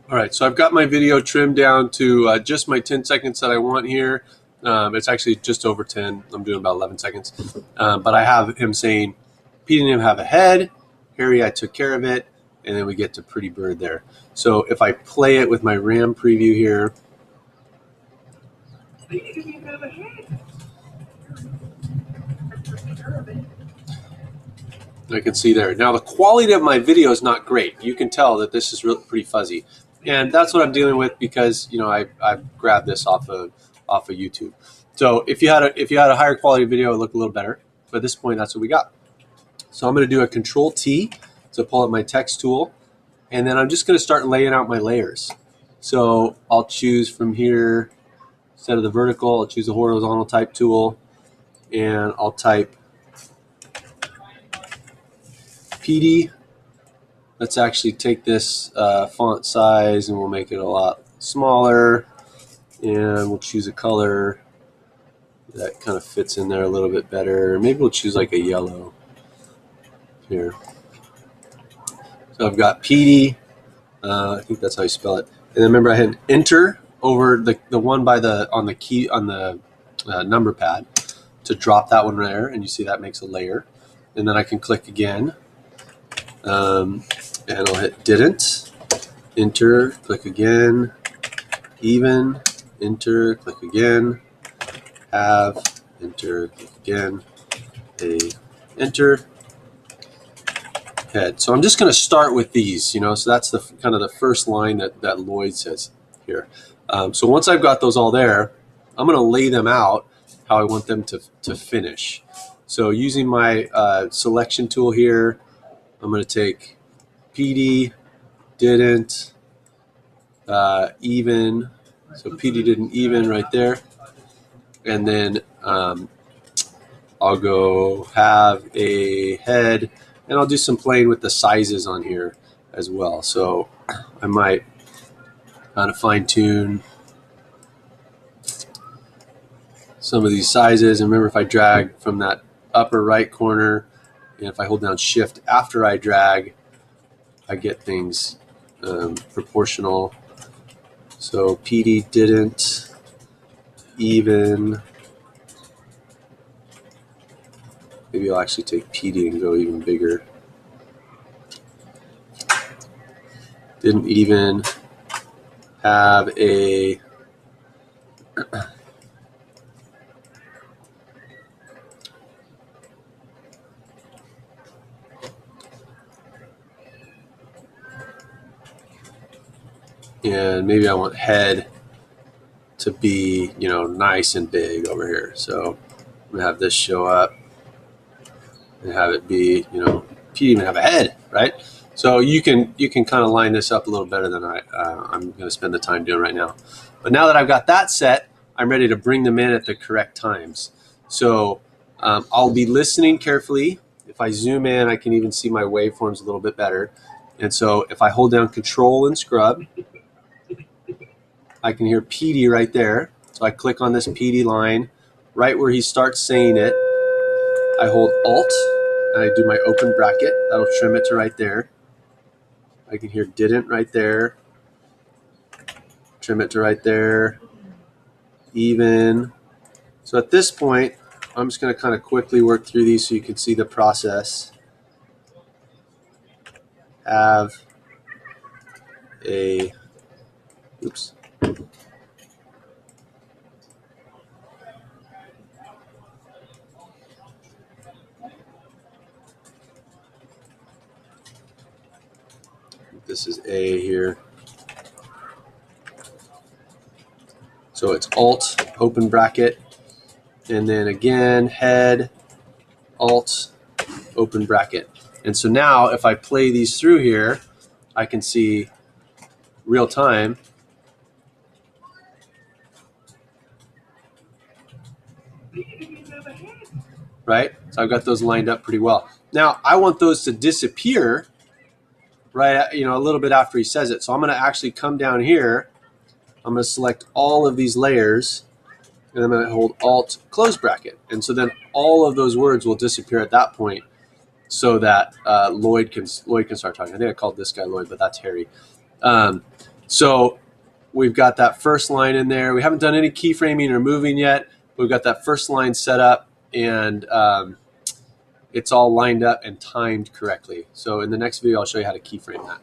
All right, so I've got my video trimmed down to just my 10 seconds that I want here. It's actually just over 10. I'm doing about 11 seconds. But I have him saying, Pete didn't have a head. Harry, I took care of it. And then we get to Pretty Bird there. So if I play it with my RAM preview here. Pete didn't have a head. I can see there. Now the quality of my video is not great. You can tell that this is really pretty fuzzy. And that's what I'm dealing with because I grabbed this off of YouTube. So if you had a higher quality video, it would look a little better. But at this point, that's what we got. So I'm going to do a Control T to pull up my text tool, and then I'm just going to start laying out my layers. So I'll choose from here instead of the vertical. I'll choose the horizontal type tool, and I'll type PD. Let's actually take this font size and we'll make it a lot smaller, and we'll choose a color that kind of fits in there a little bit better. Maybe we'll choose like a yellow here. So I've got PD, I think that's how you spell it. And then remember I had enter over the one by on the number pad to drop that one there, and you see that makes a layer. And then I can click again. And I'll hit didn't, enter, click again, even, enter, click again, have, enter, click again, enter, head. So I'm just going to start with these, so that's the kind of the first line that Lloyd says here. So once I've got those all there, I'm going to lay them out how I want them to finish. So using my selection tool here, I'm going to take PD, didn't, even, so PD didn't even right there, and then I'll go have a head, and I'll do some playing with the sizes on here as well. So I might kind of fine tune some of these sizes, and remember if I drag from that upper right corner, and if I hold down shift after I drag, I get things proportional. So PD didn't, even, maybe I'll actually take PD and go even bigger. Didn't even, have a and maybe I want head to be, nice and big over here. So I'm gonna have this show up and have it be, Pete even have a head, right? So you can kind of line this up a little better than I'm going to spend the time doing right now. But now that I've got that set, I'm ready to bring them in at the correct times. So I'll be listening carefully. If I zoom in, I can even see my waveforms a little bit better. And so if I hold down Control and Scrub, I can hear PD right there. So I click on this PD line right where he starts saying it. I hold Alt and I do my open bracket. That'll trim it to right there. I can hear didn't right there. Trim it to right there. Even. So at this point, I'm just going to kind of quickly work through these so you can see the process. Have a, oops. This is A here. So it's Alt, open bracket, and then again, head, Alt, open bracket. And so now if I play these through here, I can see real time. Right? So I've got those lined up pretty well. Now I want those to disappear right, a little bit after he says it. So I'm going to actually come down here. I'm going to select all of these layers, and I'm going to hold Alt, close bracket. And so then all of those words will disappear at that point so that Lloyd can start talking. I think I called this guy Lloyd, but that's Harry. So we've got that first line in there. We haven't done any keyframing or moving yet. We've got that first line set up, and it's all lined up and timed correctly. So in the next video, I'll show you how to keyframe that.